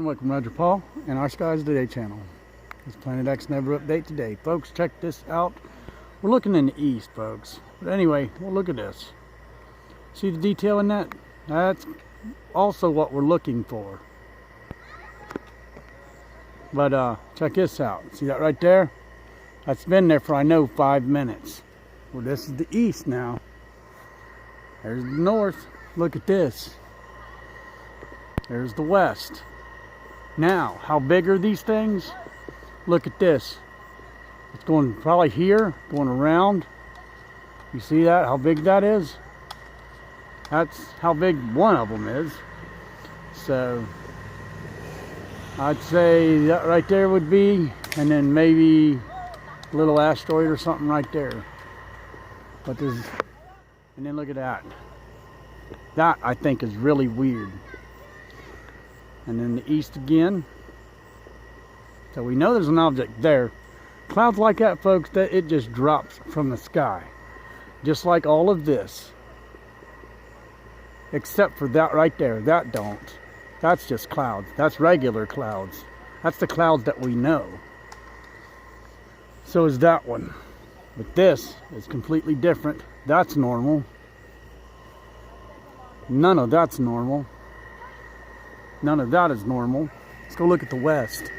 welcome Roger Paul and our Skies Today channel. This Planet X Never Update today. Folks, check this out. We're looking in the east, folks. But anyway, well, look at this. See the detail in that? That's also what we're looking for. But check this out. See that right there? That's been there for, I know, 5 minutes. Well, this is the east now. There's the north. Look at this. There's the west. Now, how big are these things? Look at this. It's going probably here, going around. You see that? How big that is? That's how big one of them is. So, I'd say that right there would be, and then maybe a little asteroid or something right there. But there's, and then look at that. That, I think, is really weird. And then the east again. So we know there's an object there. Clouds like that, folks, that it just drops from the sky. Just like all of this. Except for that right there. That don't. That's just clouds. That's regular clouds. That's the clouds that we know. So is that one. But this is completely different. That's normal. None of that's normal. None of that is normal. Let's go look at the west.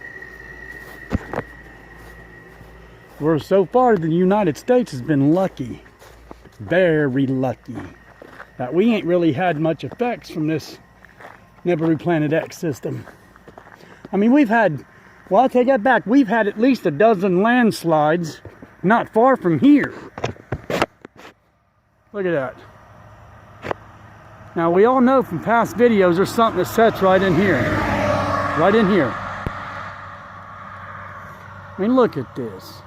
Where so far the United States has been lucky. Very lucky. That we ain't really had much effects from this Nibiru Planet X system. I mean, we've had, well, I'll take that back. We've had at least a dozen landslides not far from here. Look at that. Now, we all know from past videos there's something that sets right in here. Right in here. I mean, look at this.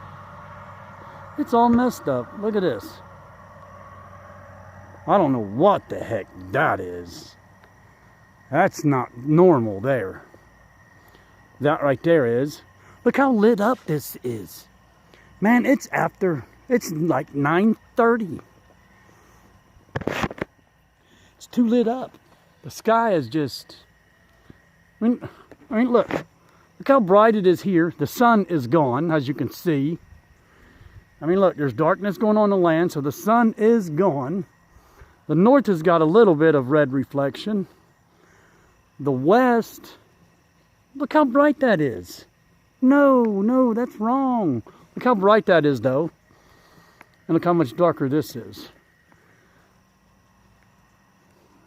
It's all messed up. Look at this. I don't know what the heck that is. That's not normal there. That right there is. Look how lit up this is. Man, it's like 9:30. It's too lit up. The sky is just, I mean, look how bright it is here. The sun is gone, as you can see. I mean, look, there's darkness going on the land, so the sun is gone. The north has got a little bit of red reflection. The west, look how bright that is. No, that's wrong. Look how bright that is, though. And look how much darker this is.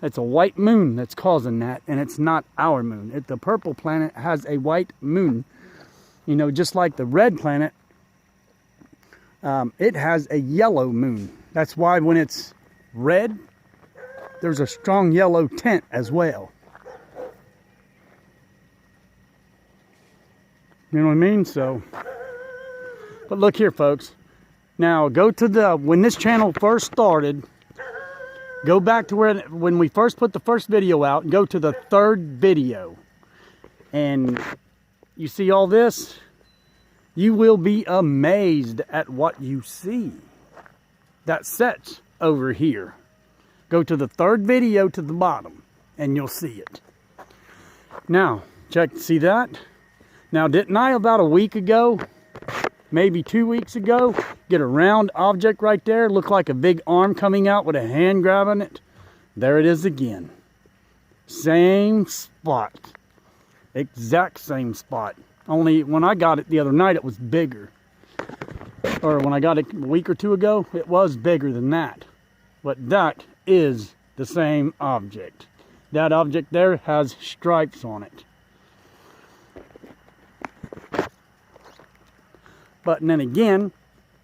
It's a white moon that's causing that, and it's not our moon. The purple planet has a white moon. You know, just like the red planet, it has a yellow moon. That's why when it's red, there's a strong yellow tint as well. You know what I mean? So, but look here, folks. Now, go to when this channel first started, go back to when we first put the first video out, and go to the third video. And you see all this? You will be amazed at what you see. That sets over here. Go to the third video to the bottom, and you'll see it. Now, see that? Now, didn't I about a week ago, maybe 2 weeks ago, get a round object right there, look like a big arm coming out with a hand grabbing it? There it is again. Same spot. Exact same spot. Only when I got it the other night, it was bigger. Or when I got it a week or two ago, it was bigger than that. But that is the same object. That object there has stripes on it. But then again,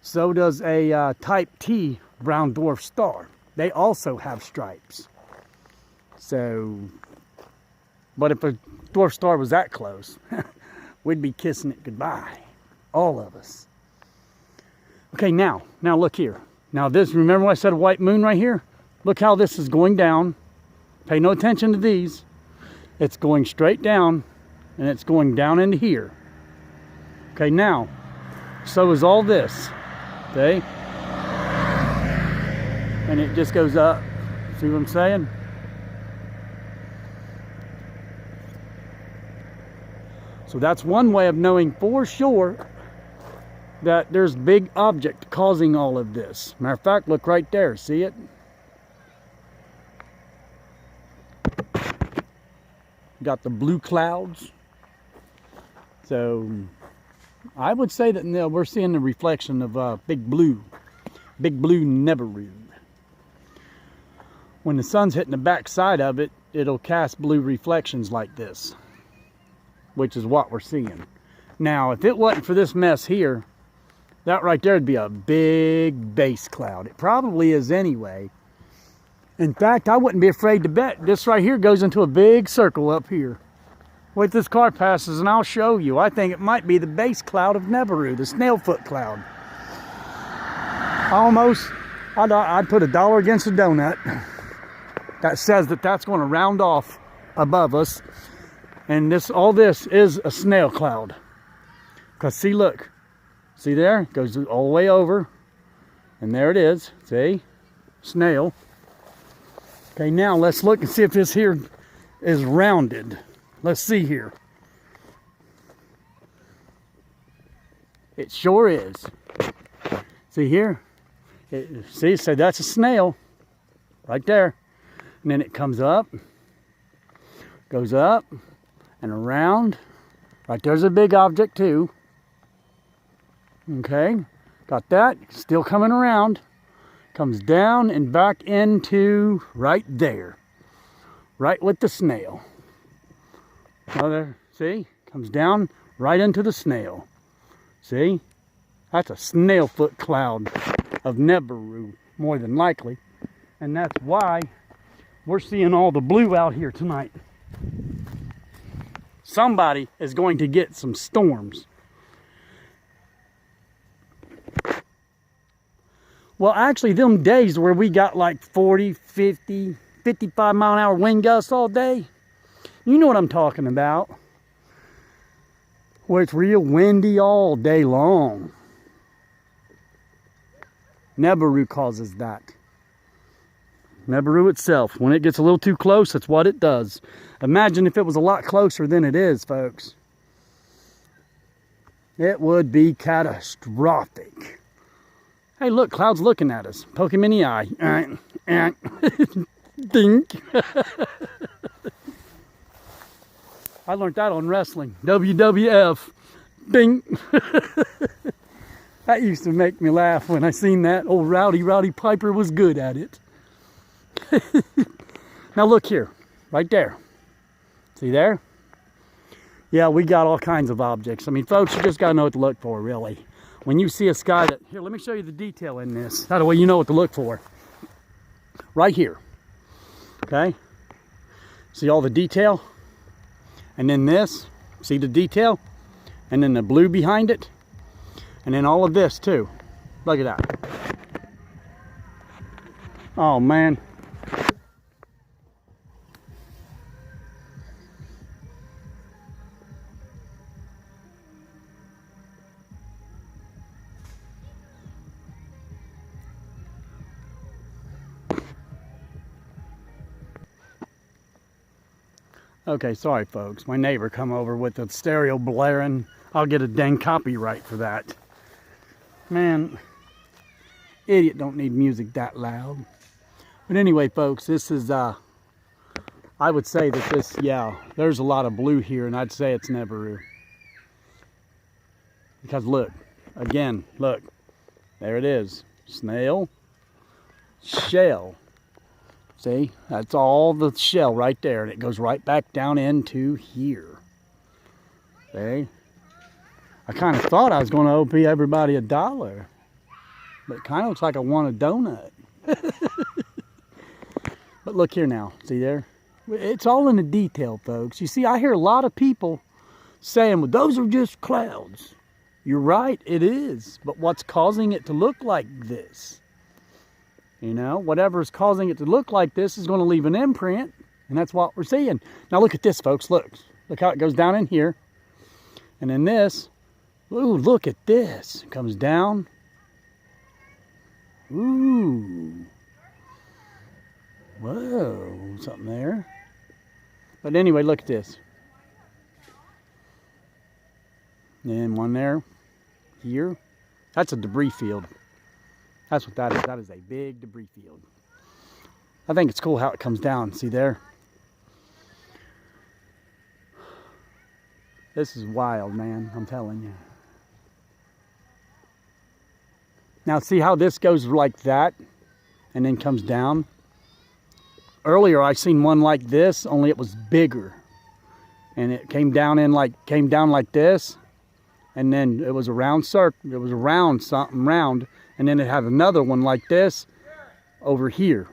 so does a type T brown dwarf star. They also have stripes. So, but if a dwarf star was that close, we'd be kissing it goodbye. All of us. Okay, now look here. Now this, remember when I said a white moon right here? Look how this is going down. Pay no attention to these. It's going straight down, and it's going down into here. Okay, now, so is all this. Okay? And it just goes up. See what I'm saying? So that's one way of knowing for sure that there's big object causing all of this. Matter of fact, look right there, see it? Got the blue clouds. So I would say that we're seeing the reflection of big blue Nibiru. When the sun's hitting the back side of it, it'll cast blue reflections like this, which is what we're seeing. Now, if it wasn't for this mess here, that right there would be a big base cloud. It probably is anyway. In fact, I wouldn't be afraid to bet this right here goes into a big circle up here. Wait, this car passes and I'll show you. I think it might be the base cloud of Nibiru, the snailfoot cloud. Almost, I'd put $1 against a donut. That says that that's going to round off above us. And all this is a snail cloud. Because see, look. See there? It goes all the way over. And there it is. See? Snail. Okay, now let's look and see if this here is rounded. Let's see here. It sure is. See here? See, so that's a snail. Right there. And then it comes up. Goes up. And around. Right there's a big object too. Okay, got that. Still coming around. Comes down and back into right there. Right with the snail. Oh, there, see? Comes down right into the snail. See? That's a snailfoot cloud of Nibiru, more than likely. And that's why we're seeing all the blue out here tonight. Somebody is going to get some storms. Well, actually, them days where we got like 40, 50, 55 mile an hour wind gusts all day, you know what I'm talking about. Where it's real windy all day long. Nibiru causes that. Nibiru itself, when it gets a little too close, that's what it does. Imagine if it was a lot closer than it is, folks. It would be catastrophic. Hey, look, cloud's looking at us. Poke him in the eye. Dink. I learned that on wrestling. WWF. Dink. That used to make me laugh when I seen that. Old Rowdy Piper was good at it. Now look here. Right there. See there? Yeah, we got all kinds of objects. I mean, folks, you just got to know what to look for, really. When you see a sky that... Here, let me show you the detail in this. That way you know what to look for. Right here. Okay? See all the detail? And then this. See the detail? And then the blue behind it. And then all of this, too. Look at that. Oh, man. Okay, sorry folks, my neighbor come over with the stereo blaring. I'll get a dang copyright for that. Man, idiot don't need music that loud. But anyway folks, this is, I would say that this, yeah, there's a lot of blue here and I'd say it's Nibiru. Because look, again, look, there it is. Snail, shell. See, that's all the shell right there, and it goes right back down into here. See? I kind of thought I was going to OP everybody $1, but it kind of looks like I want a donut. But look here now, see there? It's all in the detail, folks. You see, I hear a lot of people saying, well, those are just clouds. You're right, it is. But what's causing it to look like this? You know, whatever is causing it to look like this is going to leave an imprint. And that's what we're seeing. Now look at this, folks. Look. Look how it goes down in here. And then this. Ooh, look at this. It comes down. Ooh. Whoa. Something there. But anyway, look at this. And one there, here. That's a debris field. That's what that is. That is a big debris field. I think it's cool how it comes down. See there? This is wild, man. I'm telling you. Now see how this goes like that and then comes down? Earlier I seen one like this, only it was bigger. And it came down like this. And then it was a round circle, it was a round, something round, and then it had another one like this over here.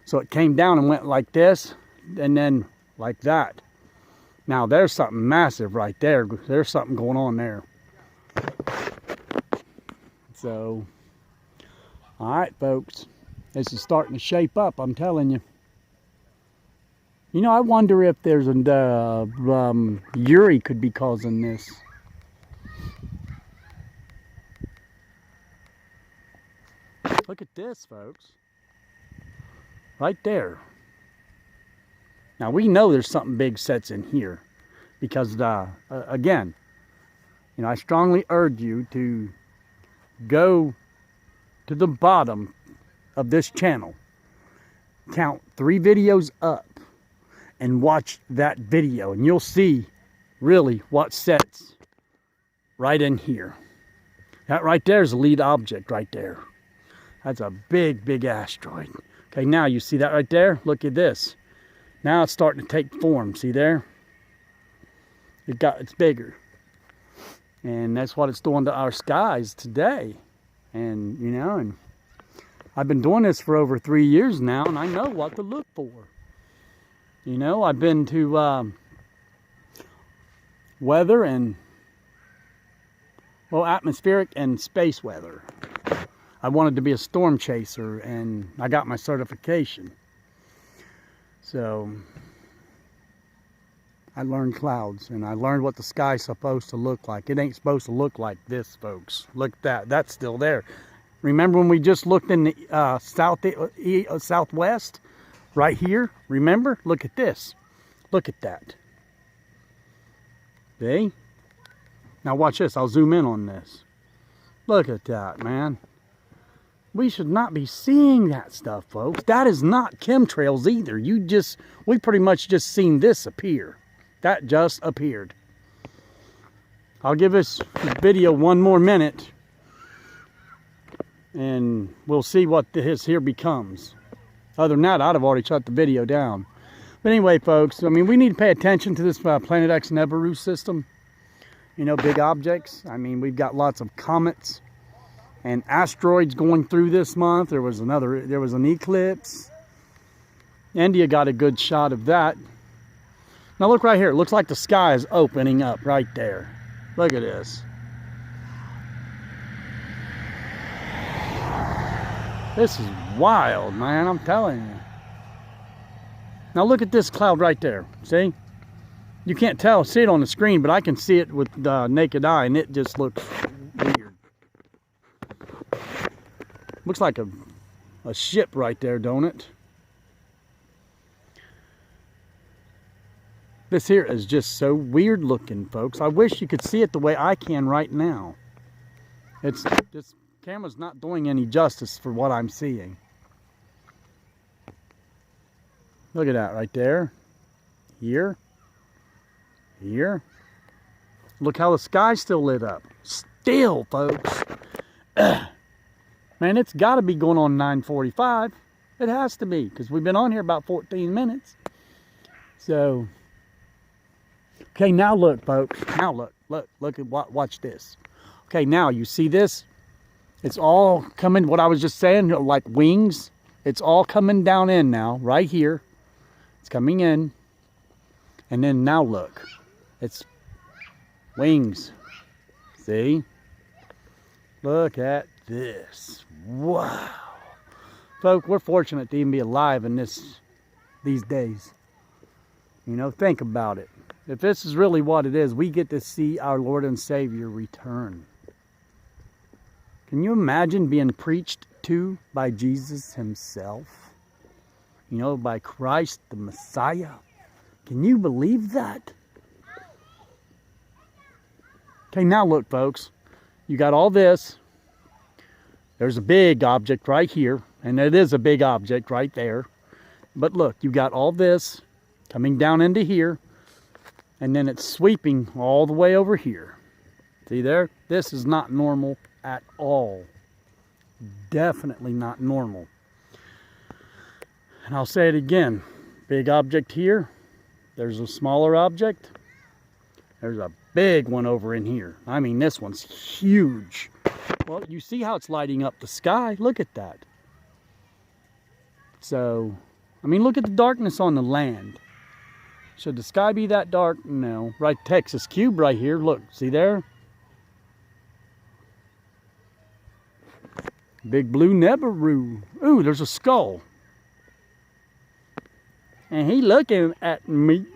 So it came down and went like this, and then like that. Now there's something massive right there. There's something going on there. So, all right, folks, this is starting to shape up, I'm telling you. You know, I wonder if there's Uri could be causing this. Look at this, folks. Right there. Now we know there's something big sets in here because, again, you know, I strongly urge you to go to the bottom of this channel, count 3 videos up, and watch that video, and you'll see really what sets right in here. That right there is a lead object right there. That's a big, big asteroid. Okay, now you see that right there? Look at this. Now it's starting to take form. See there? It's bigger. And that's what it's doing to our skies today. And, you know, and I've been doing this for over 3 years now, and I know what to look for. You know, I've been to weather and, well, atmospheric and space weather. I wanted to be a storm chaser, and I got my certification. So I learned clouds, and I learned what the sky's supposed to look like. It ain't supposed to look like this, folks. Look at that. That's still there. Remember when we just looked in the southwest? Right here? Remember? Look at this. Look at that. See? Now watch this. I'll zoom in on this. Look at that, man. We should not be seeing that stuff, folks. That is not chemtrails either. We pretty much just seen this appear. That just appeared. I'll give this video one more minute, and we'll see what this here becomes. Other than that, I'd have already shut the video down. But anyway, folks, I mean, we need to pay attention to this Planet X Nibiru system. You know, big objects. I mean, we've got lots of comets and asteroids going through this month. There was an eclipse. India got a good shot of that. Now look right here. It looks like the sky is opening up right there. Look at this. This is wild, man. I'm telling you. Now look at this cloud right there. See? You can't see it on the screen, but I can see it with the naked eye, and it just looks weird. Looks like a ship right there, don't it? This here is just so weird looking, folks. I wish you could see it the way I can right now. This camera's not doing any justice for what I'm seeing. Look at that right there. Here. Here. Look how the sky's still lit up. Still, folks. Man, it's got to be going on 9:45. It has to be, because we've been on here about 14 minutes. So, okay, now look, folks. Now look at watch this. Okay, now you see this? It's all coming, what I was just saying, like wings. It's all coming down in now, right here. It's coming in. And then now look. It's wings. See? Look at this. Wow. Folks, we're fortunate to even be alive in these days. You know, think about it. If this is really what it is, we get to see our Lord and Savior return. Can you imagine being preached to by Jesus himself? You know, by Christ the Messiah. Can you believe that? Okay, now look, folks. You got all this. There's a big object right here, and it is a big object right there. But look, you got all this coming down into here, and then it's sweeping all the way over here. See there? This is not normal at all. Definitely not normal. And I'll say it again. Big object here. There's a smaller object. There's a big one over in here. I mean, this one's huge. Well, you see how it's lighting up the sky. Look at that. So, I mean, look at the darkness on the land. Should the sky be that dark? No. Right, Texas cube right here. Look, see there? Big blue Nibiru. Ooh, there's a skull. And he looking at me.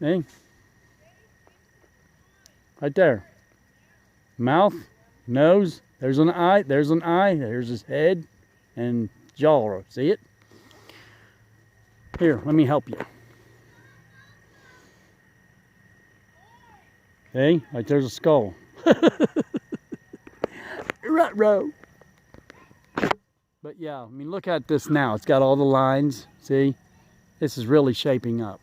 Hey. Right there. Mouth, nose, there's an eye, there's his head and jaw. See it? Here, let me help you. Okay, right there's a skull. Ruh-roh. But yeah, I mean, look at this now. It's got all the lines. See? This is really shaping up.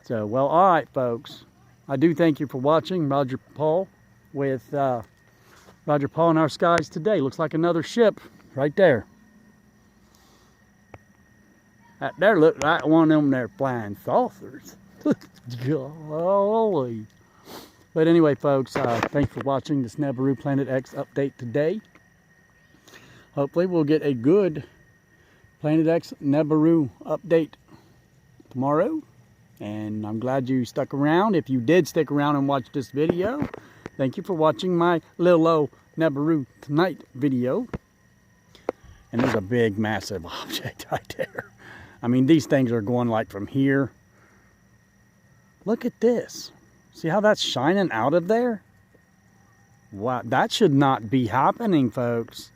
So, well, all right, folks. I do thank you for watching. Roger Paul with Roger Paul in our skies today. Looks like another ship right there. That there looked like one of them there flying saucers. Golly. But anyway, folks, thanks for watching this Nibiru Planet X update today. Hopefully we'll get a good Planet X Nibiru update tomorrow. And I'm glad you stuck around. If you did stick around and watch this video, thank you for watching my little old Nibiru Tonight video. And there's a big, massive object right there. I mean, these things are going like from here. Look at this. See how that's shining out of there? Wow, that should not be happening, folks.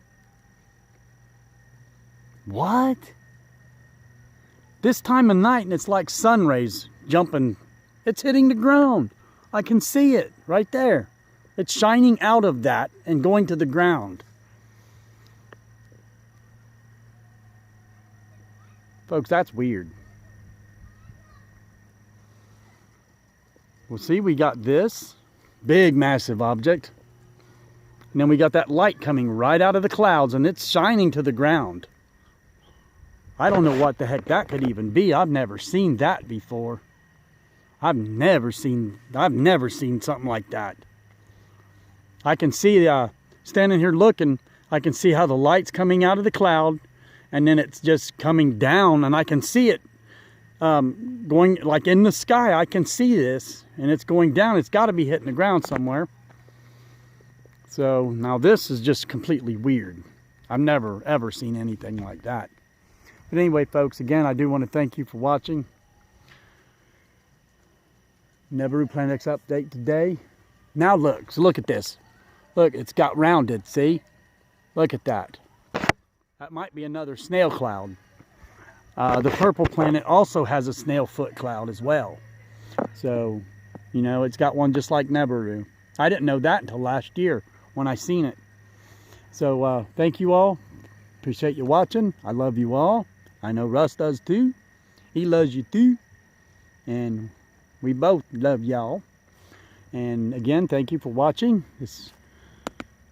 What? This time of night, and it's like sun rays jumping. It's hitting the ground. I can see it right there. It's shining out of that and going to the ground. Folks, that's weird. Well, see, we got this big, massive object. And then we got that light coming right out of the clouds, and it's shining to the ground. I don't know what the heck that could even be. I've never seen that before. I've never seen something like that. I can see, standing here looking, I can see how the light's coming out of the cloud, and then it's just coming down, and I can see it going like in the sky. I can see this, and it's going down. It's got to be hitting the ground somewhere. So now this is just completely weird. I've never ever seen anything like that. But anyway, folks, again, I do want to thank you for watching Nibiru Planet X update today. Now look, so look at this. Look, it's got rounded, see? Look at that. That might be another snail cloud. The purple planet also has a snail foot cloud as well. So, you know, it's got one just like Nibiru. I didn't know that until last year when I seen it. So, thank you all. Appreciate you watching. I love you all. I know Russ does too. He loves you too. And we both love y'all. And again, thank you for watching this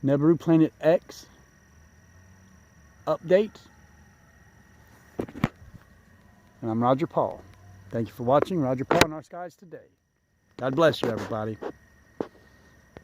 Nibiru Planet X update. And I'm Roger Paul. Thank you for watching Roger Paul in our skies today. God bless you, everybody.